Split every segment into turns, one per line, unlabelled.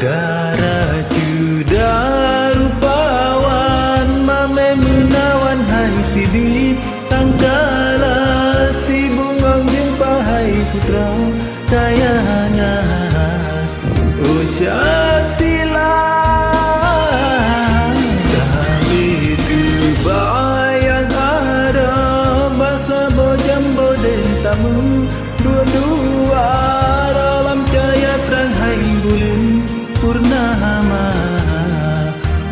Darah juda rupawan mame menawan hai si tangkala si bungong jumpa hai putra kayangan usyatilah sabi tu bayang ada masa bojam boden tamu dua-dua dalam cahaya terang hai bulan purnama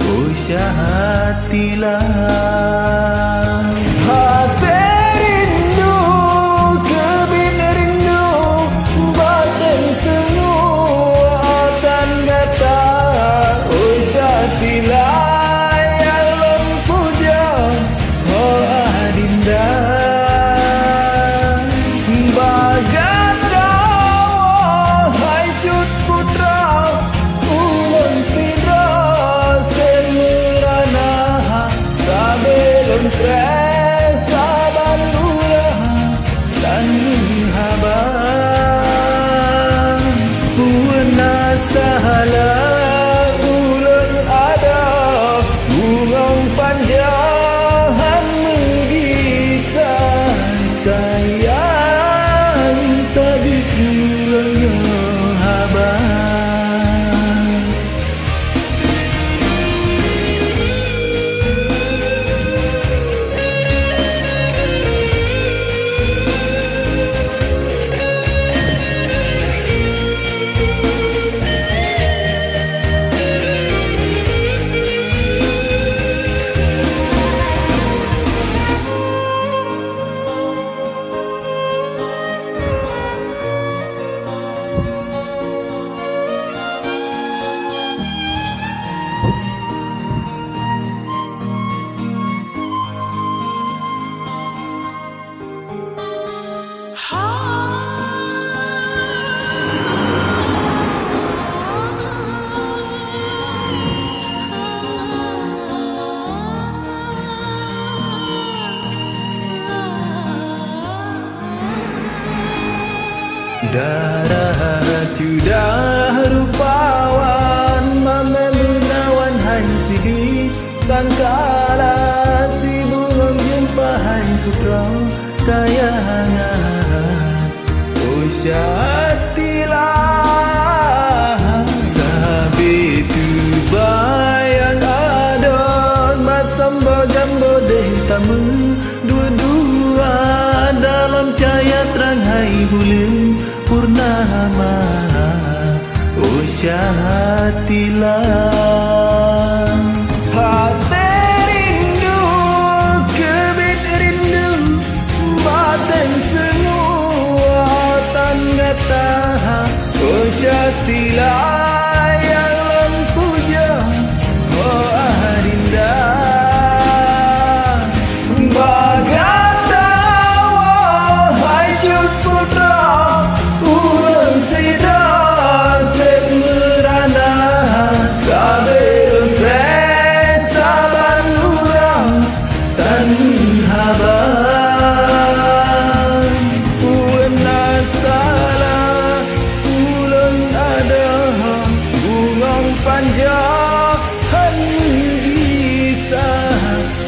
usyatilah hati rindu kebin rindu batin semua akan kata usyatilah yang lempuja oh adinda bagan rawa hai cut putra ulun sira semerana sabelum saban lurah dan haban puana sahala ulun ada bungong panjahan mengisah sayang tadi kurangnya haban darah juda rupawan mame menawan hai si tangkala si bungong jumpa hai putra kayangan usyatilah sabi tu bayang ados basam bojambo deh tamu dua-dua dalam cahaya terang hai bulan purnama usyatilah hati rindu kebit rindu batin semua tanda tahan usyatilah yang lempuja oh adinda bagan tawa hai cut putra ulun sida semerana sabelum saban lurah dan haban puana salah ulun ada bungong panjahan gisah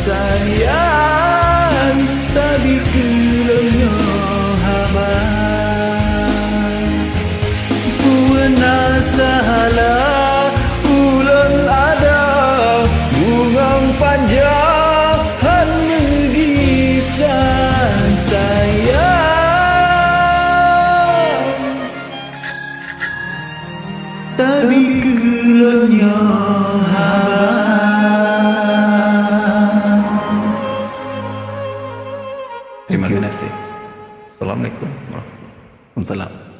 sayang tapi kulangnya haban puana salah ulun ada bungong panjahan gisah sayang tapi kulangnya haban. Terima kasih. Assalamualaikum warahmatullahi wabarakatuh.